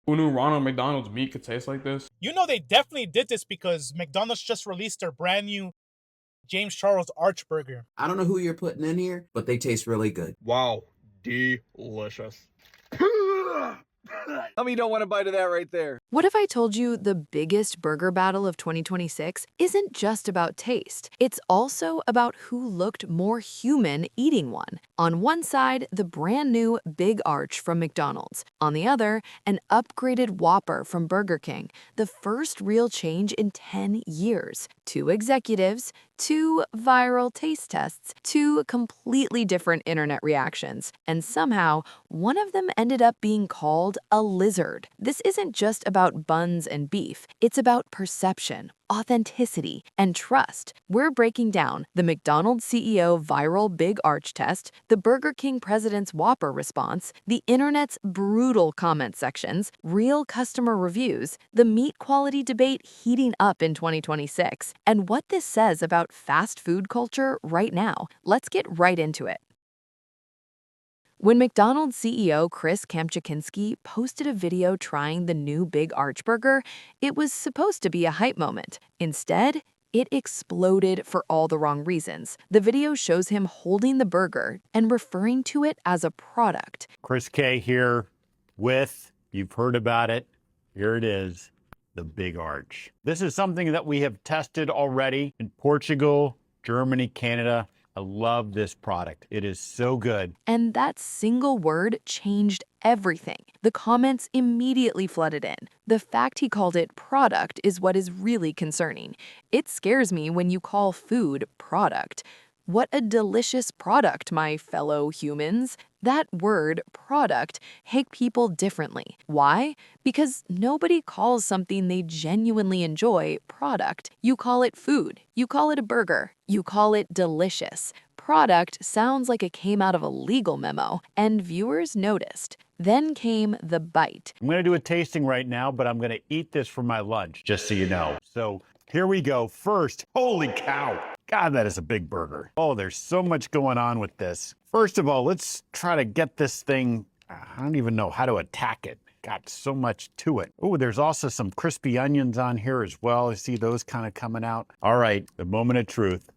Who knew Ronald McDonald's meat could taste like this? You know they definitely did this because McDonald's just released their brand new James Charles Arch Burger. I don't know who you're putting in here, but they taste really good. Wow, delicious. Tell me you don't want a bite of that right there. What if I told you the biggest burger battle of 2026 isn't just about taste? It's also about who looked more human eating one. On one side, the brand new Big Arch from McDonald's. On the other, an upgraded Whopper from Burger King, the first real change in 10 years. Two executives, two viral taste tests, two completely different internet reactions, and somehow one of them ended up being called a lizard. This isn't just about buns and beef, it's about perception, authenticity, and trust. We're breaking down the McDonald's CEO viral Big Arch test, the Burger King president's Whopper response, the internet's brutal comment sections, real customer reviews, the meat quality debate heating up in 2026, and what this says about fast food culture right now. Let's get right into it. When McDonald's CEO Chris Kamchakinski posted a video trying the new Big Arch Burger, it was supposed to be a hype moment. Instead, it exploded for all the wrong reasons. The video shows him holding the burger and referring to it as a product. Chris K here with, you've heard about it, here it is, the Big Arch. This is something that we have tested already in Portugal, Germany, Canada. I love this product. It is so good. And that single word changed everything. The comments immediately flooded in. The fact he called it product is what is really concerning. It scares me when you call food product. What a delicious product, my fellow humans. That word, product, hit people differently. Why? Because nobody calls something they genuinely enjoy product. You call it food. You call it a burger. You call it delicious. Product sounds like it came out of a legal memo, and viewers noticed. Then came the bite. I'm going to do a tasting right now, but I'm going to eat this for my lunch, just so you know. So here we go. First, holy cow. God, that is a big burger. Oh, there's so much going on with this. First of all, let's try to get this thing, I don't even know how to attack it. Got so much to it. Oh, there's also some crispy onions on here as well. I see those kind of coming out. All right, the moment of truth.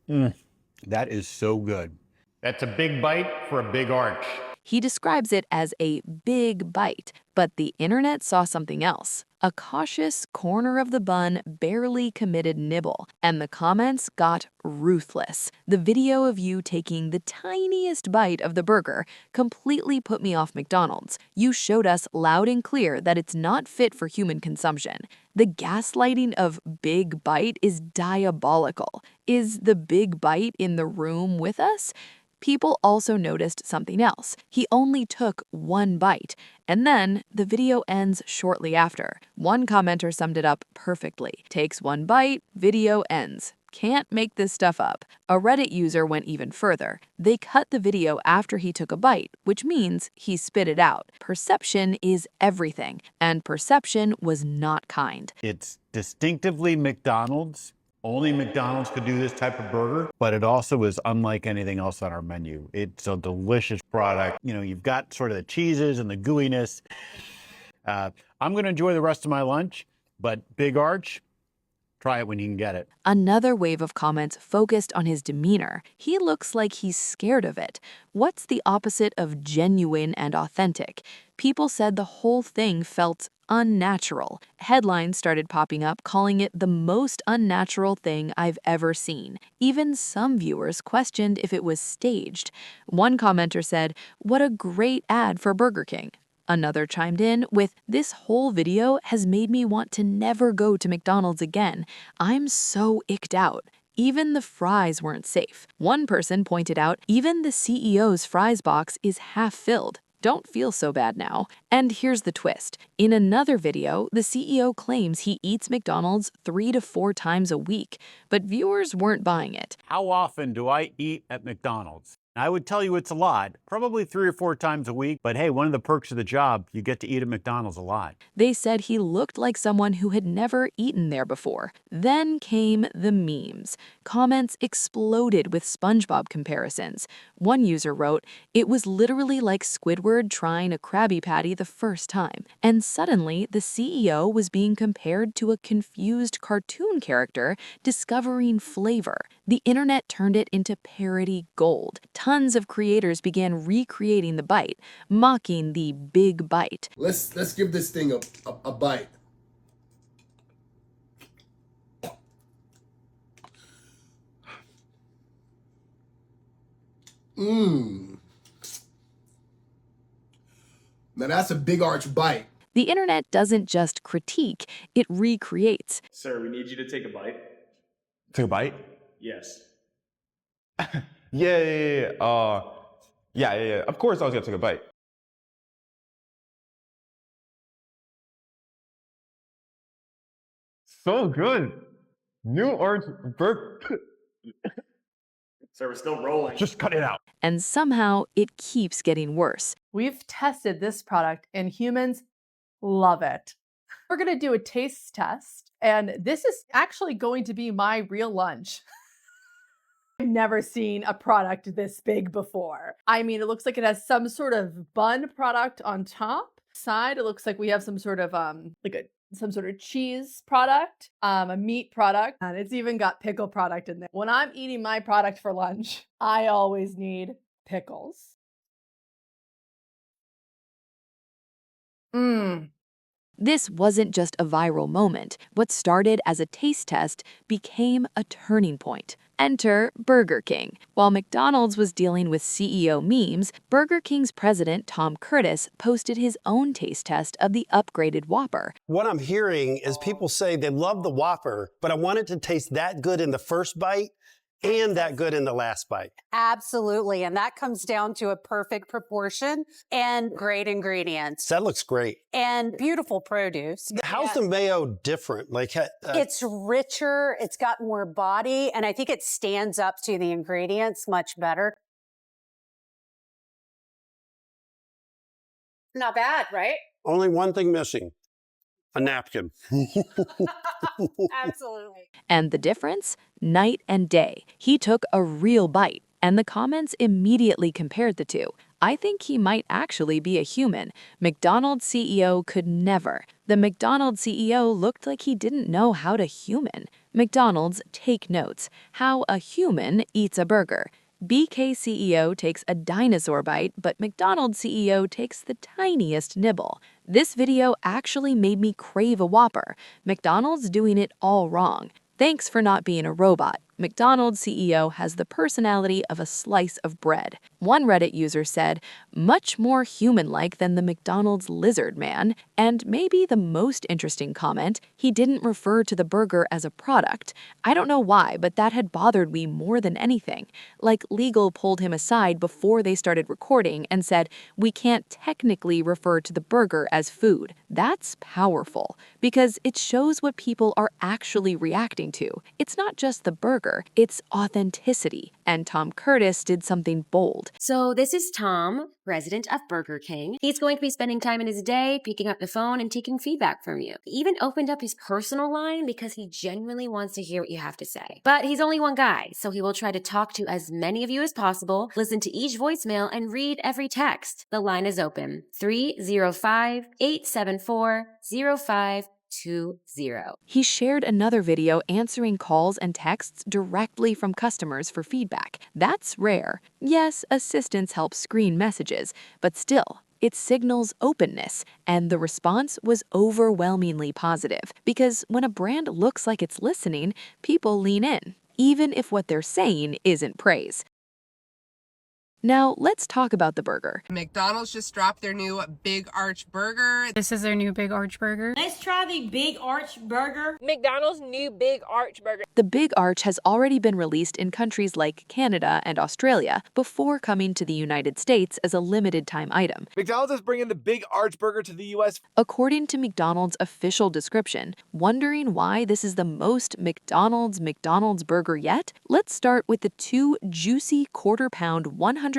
That is so good. That's a big bite for a big arch. He describes it as a big bite, but the internet saw something else. A cautious corner of the bun barely committed nibble, and the comments got ruthless. The video of you taking the tiniest bite of the burger completely put me off McDonald's. You showed us loud and clear that it's not fit for human consumption. The gaslighting of Big Bite is diabolical. Is the Big Bite in the room with us? People also noticed something else. He only took one bite, and then the video ends shortly after. One commenter summed it up perfectly. Takes one bite, video ends. Can't make this stuff up. A Reddit user went even further. They cut the video after he took a bite, which means he spit it out. Perception is everything, and perception was not kind. It's distinctively McDonald's. Only McDonald's could do this type of burger, but it also is unlike anything else on our menu. It's a delicious product. You know, you've got sort of the cheeses and the gooiness. I'm going to enjoy the rest of my lunch, but Big Arch, try it when you can get it. Another wave of comments focused on his demeanor. He looks like he's scared of it. What's the opposite of genuine and authentic? People said the whole thing felt unnatural. Headlines started popping up calling it the most unnatural thing I've ever seen. Even some viewers questioned if it was staged. One commenter said, "What a great ad for Burger King." Another chimed in with, "This whole video has made me want to never go to McDonald's again. I'm so icked out." Even the fries weren't safe. One person pointed out, even the CEO's fries box is half filled. Don't feel so bad now. And here's the twist. In another video, the CEO claims he eats McDonald's 3 to 4 times a week, but viewers weren't buying it. How often do I eat at McDonald's? I would tell you it's a lot, probably 3 or 4 times a week. But hey, one of the perks of the job, you get to eat at McDonald's a lot. They said he looked like someone who had never eaten there before. Then came the memes. Comments exploded with SpongeBob comparisons. One user wrote, "It was literally like Squidward trying a Krabby Patty the first time." And suddenly, the CEO was being compared to a confused cartoon character discovering flavor. The internet turned it into parody gold. Tons of creators began recreating the bite, mocking the big bite. Let's give this thing a bite. Mmm. Now that's a big arch bite. The internet doesn't just critique, it recreates. Sir, we need you to take a bite. Take a bite? Yes. Yeah. Yeah. Of course I was gonna take a bite. So good. New orange burger. Sir, we're still rolling. Just cut it out. And somehow it keeps getting worse. We've tested this product and humans love it. We're going to do a taste test, and this is actually going to be my real lunch. I've never seen a product this big before. I mean, it looks like it has some sort of bun product on top. Side, it looks like we have some sort of some sort of cheese product, a meat product, and it's even got pickle product in there. When I'm eating my product for lunch, I always need pickles. This wasn't just a viral moment. What started as a taste test became a turning point. Enter Burger King. While McDonald's was dealing with CEO memes, Burger King's president Tom Curtis posted his own taste test of the upgraded Whopper. What I'm hearing is people say they love the Whopper, but I want it to taste that good in the first bite and that good in the last bite. Absolutely. And that comes down to a perfect proportion and great ingredients. That looks great. And beautiful produce. How's the mayo different? It's richer, it's got more body, and I think it stands up to the ingredients much better. Not bad, right? Only one thing missing. A napkin. Absolutely. And the difference? Night and day. He took a real bite, and the comments immediately compared the two. I think he might actually be a human. McDonald's CEO could never. The McDonald's CEO looked like he didn't know how to human. McDonald's take notes. How a human eats a burger. BK CEO takes a dinosaur bite, but McDonald's CEO takes the tiniest nibble. This video actually made me crave a Whopper. McDonald's doing it all wrong. Thanks for not being a robot. McDonald's CEO has the personality of a slice of bread. One Reddit user said, much more human-like than the McDonald's lizard man. And maybe the most interesting comment, he didn't refer to the burger as a product. I don't know why, but that had bothered me more than anything. Like legal pulled him aside before they started recording and said, we can't technically refer to the burger as food. That's powerful, because it shows what people are actually reacting to. It's not just the burger. It's authenticity. And Tom Curtis did something bold. So this is Tom, resident of Burger King. He's going to be spending time in his day, picking up the phone and taking feedback from you. He even opened up his personal line because he genuinely wants to hear what you have to say. But he's only one guy, so he will try to talk to as many of you as possible, listen to each voicemail, and read every text. The line is open. 305-874-0520. He shared another video answering calls and texts directly from customers for feedback. That's rare. Yes, assistants help screen messages, but still, it signals openness, and the response was overwhelmingly positive, because when a brand looks like it's listening, people lean in, even if what they're saying isn't praise. Now, let's talk about the burger. McDonald's just dropped their new Big Arch Burger. This is their new Big Arch Burger. Let's try the Big Arch Burger. McDonald's new Big Arch Burger. The Big Arch has already been released in countries like Canada and Australia before coming to the United States as a limited-time item. McDonald's is bringing the Big Arch Burger to the U.S. According to McDonald's official description, wondering why this is the most McDonald's burger yet? Let's start with the 2 juicy quarter-pound 100%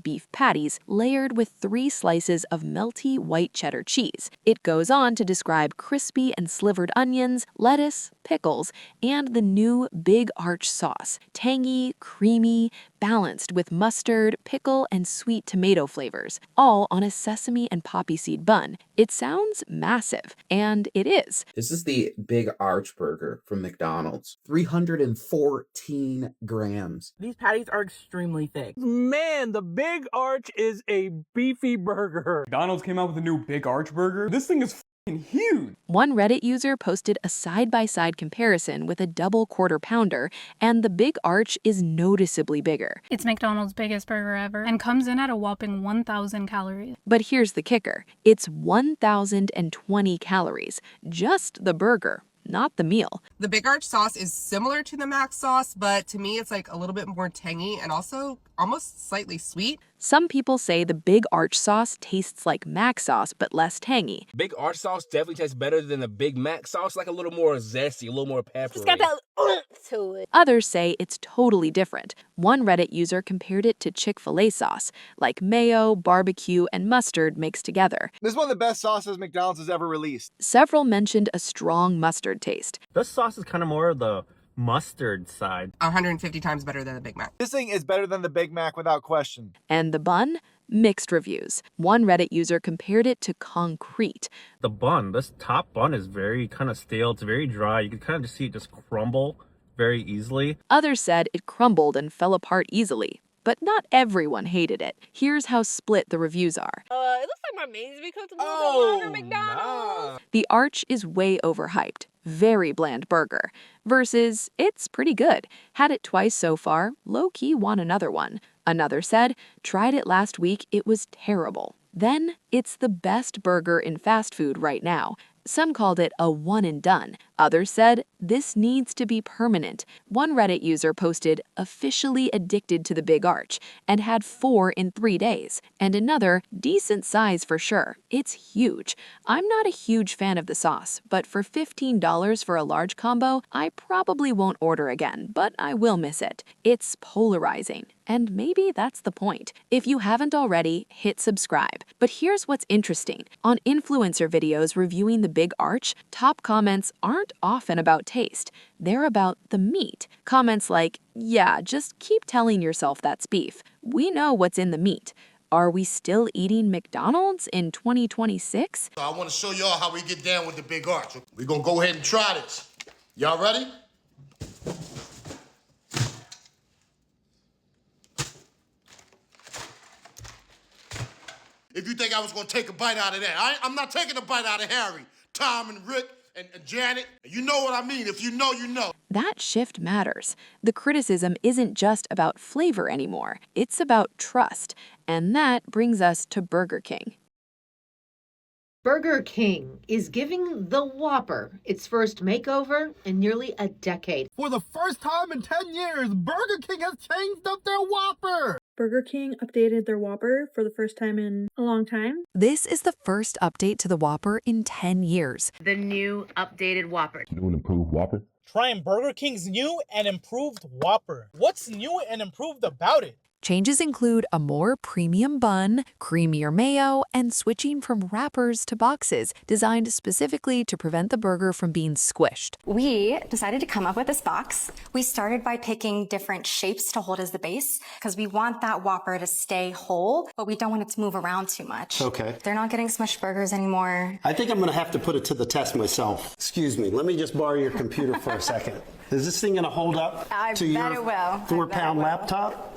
beef patties layered with 3 slices of melty white cheddar cheese. It goes on to describe crispy and slivered onions, lettuce, pickles, and the new Big Arch sauce. Tangy, creamy, balanced with mustard, pickle, and sweet tomato flavors, all on a sesame and poppy seed bun. It sounds massive, and it is. This is the Big Arch Burger from McDonald's. 314 grams. These patties are extremely thick. Man, the Big Arch is a beefy burger. McDonald's came out with a new Big Arch Burger. This thing is huge. One Reddit user posted a side-by-side comparison with a double quarter pounder, and the Big Arch is noticeably bigger. It's McDonald's biggest burger ever and comes in at a whopping 1,000 calories. But here's the kicker. It's 1,020 calories. Just the burger, not the meal. The Big Arch sauce is similar to the Mac sauce, but to me it's like a little bit more tangy and also almost slightly sweet. Some people say the Big Arch sauce tastes like Mac sauce, but less tangy. Big Arch sauce definitely tastes better than the Big Mac sauce, like a little more zesty, a little more peppery. It's got that to it. Others say it's totally different. One Reddit user compared it to Chick-fil-A sauce, like mayo, barbecue, and mustard mixed together. This is one of the best sauces McDonald's has ever released. Several mentioned a strong mustard taste. This sauce is kind of more of the mustard side. 150 times better than the Big Mac. This thing is better than the Big Mac without question. And the bun? Mixed reviews. One Reddit user compared it to concrete. The bun, this top bun is very kind of stale. It's very dry. You can kind of just see it just crumble very easily. Others said it crumbled and fell apart easily. But not everyone hated it. Here's how split the reviews are. It looks like my mains becomes a little bit longer, McDonald's. The Arch is way overhyped. Very bland burger. Versus, it's pretty good. Had it twice so far, low-key want another one. Another said, tried it last week, it was terrible. Then, it's the best burger in fast food right now. Some called it a one and done. Others said, this needs to be permanent. One Reddit user posted, officially addicted to the Big Arch, and had 4 in 3 days. And another, decent size for sure. It's huge. I'm not a huge fan of the sauce, but for $15 for a large combo, I probably won't order again, but I will miss it. It's polarizing. And maybe that's the point. If you haven't already, hit subscribe. But here's what's interesting. On influencer videos reviewing the Big Arch, top comments aren't often about taste. They're about the meat. Comments like, yeah, just keep telling yourself that's beef. We know what's in the meat. Are we still eating McDonald's in 2026? I want to show y'all how we get down with the Big Arch. We're going to go ahead and try this. Y'all ready? If you think I was going to take a bite out of that, I'm not taking a bite out of Harry, Tom, and Rick, and Janet. You know what I mean. If you know, you know. That shift matters. The criticism isn't just about flavor anymore. It's about trust. And that brings us to Burger King. Burger King is giving the Whopper its first makeover in nearly a decade. For the first time in 10 years, Burger King has changed up their Whopper. Burger King updated their Whopper for the first time in a long time. This is the first update to the Whopper in 10 years. The new updated Whopper. New and improved Whopper. Trying Burger King's new and improved Whopper. What's new and improved about it? Changes include a more premium bun, creamier mayo, and switching from wrappers to boxes designed specifically to prevent the burger from being squished. We decided to come up with this box. We started by picking different shapes to hold as the base because we want that Whopper to stay whole, but we don't want it to move around too much. Okay. They're not getting smushed burgers anymore. I think I'm going to have to put it to the test myself. Excuse me, let me just borrow your computer for a second. Is this thing going to hold up to your 4-pound laptop?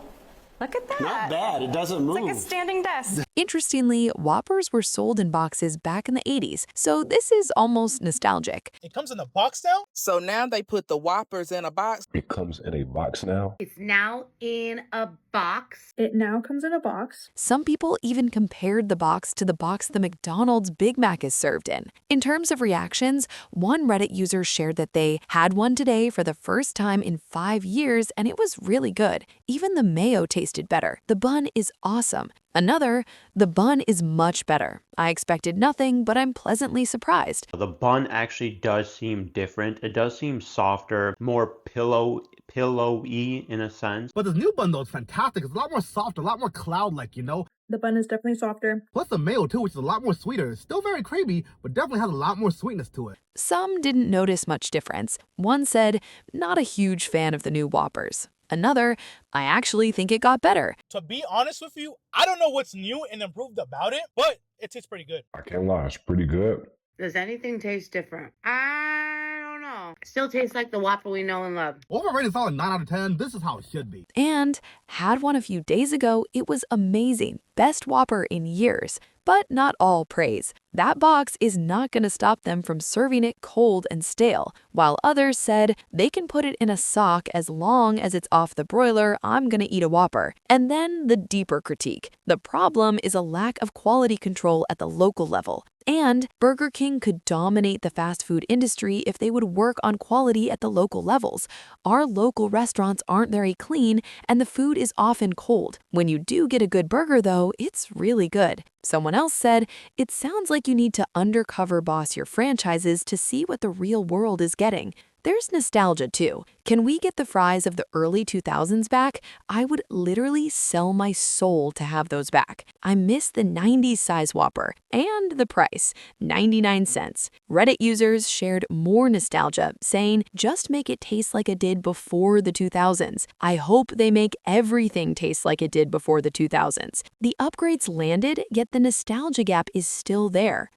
Look at that. Not bad. It doesn't move. It's like a standing desk. Interestingly, Whoppers were sold in boxes back in the 80s, so this is almost nostalgic. It comes in a box now? So now they put the Whoppers in a box. It comes in a box now. It's now in a box. It now comes in a box. Some people even compared the box to the box the McDonald's Big Mac is served in. In terms of reactions, one Reddit user shared that they had one today for the first time in 5 years and it was really good. Even the mayo tasted better. The bun is awesome. Another, the bun is much better. I expected nothing, but I'm pleasantly surprised. The bun actually does seem different. It does seem softer, more pillowy in a sense. But this new bun though is fantastic. It's a lot more soft, a lot more cloud-like, you know? The bun is definitely softer. Plus the mayo too, which is a lot more sweeter. It's still very creamy, but definitely has a lot more sweetness to it. Some didn't notice much difference. One said, not a huge fan of the new Whoppers. Another, I actually think it got better. To be honest with you, I don't know what's new and improved about it, but it tastes pretty good. I can't lie, it's pretty good. Does anything taste different? I don't know. Still tastes like the Whopper we know and love. Overrated solid 9 out of 10. This is how it should be. And had one a few days ago, it was amazing. Best Whopper in years. But not all praise. That box is not going to stop them from serving it cold and stale, while others said they can put it in a sock as long as it's off the broiler. I'm going to eat a Whopper. And then the deeper critique. The problem is a lack of quality control at the local level. And Burger King could dominate the fast food industry if they would work on quality at the local levels. Our local restaurants aren't very clean, and the food is often cold. When you do get a good burger, though, it's really good. Someone else said, it sounds like you need to undercover boss your franchises to see what the real world is getting. There's nostalgia too. Can we get the fries of the early 2000s back? I would literally sell my soul to have those back. I miss the 90s size Whopper and the price, 99 cents. Reddit users shared more nostalgia, saying just make it taste like it did before the 2000s. I hope they make everything taste like it did before the 2000s. The upgrades landed, yet the nostalgia gap is still there.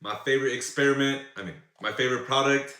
My favorite my favorite product,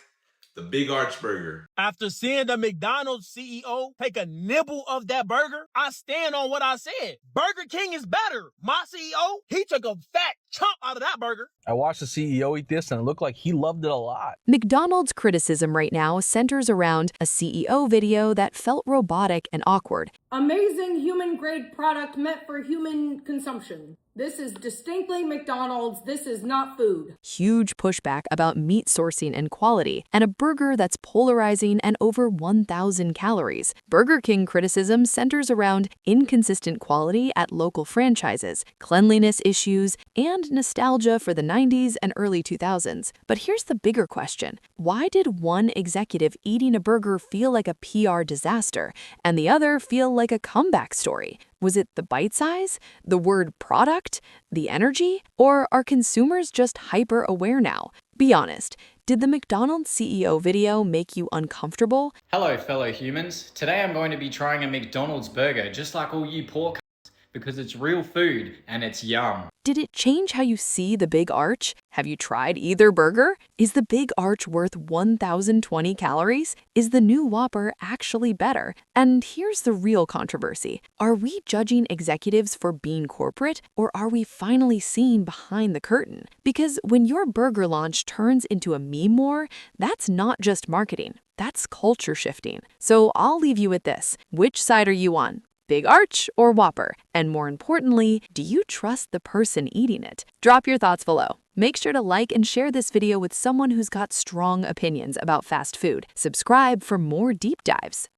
the Big Arch Burger. After seeing the McDonald's CEO take a nibble of that burger, I stand on what I said. Burger King is better. My CEO, he took a fat chunk out of that burger. I watched the CEO eat this and it looked like he loved it a lot. McDonald's criticism right now centers around a CEO video that felt robotic and awkward. Amazing human-grade product meant for human consumption. This is distinctly McDonald's. This is not food. Huge pushback about meat sourcing and quality, and a burger that's polarizing and over 1,000 calories. Burger King criticism centers around inconsistent quality at local franchises, cleanliness issues, and nostalgia for the 90s and early 2000s. But here's the bigger question. Why did one executive eating a burger feel like a PR disaster, and the other feel like a comeback story? Was it the bite size, the word product, the energy, or are consumers just hyper-aware now? Be honest, did the McDonald's CEO video make you uncomfortable? Hello, fellow humans. Today I'm going to be trying a McDonald's burger, just like all you poor c***s, because it's real food and it's yum. Did it change how you see the Big Arch? Have you tried either burger? Is the Big Arch worth 1,020 calories? Is the new Whopper actually better? And here's the real controversy. Are we judging executives for being corporate, or are we finally seeing behind the curtain? Because when your burger launch turns into a meme war, that's not just marketing. That's culture shifting. So I'll leave you with this. Which side are you on? Big Arch or Whopper? And more importantly, do you trust the person eating it? Drop your thoughts below. Make sure to like and share this video with someone who's got strong opinions about fast food. Subscribe for more deep dives.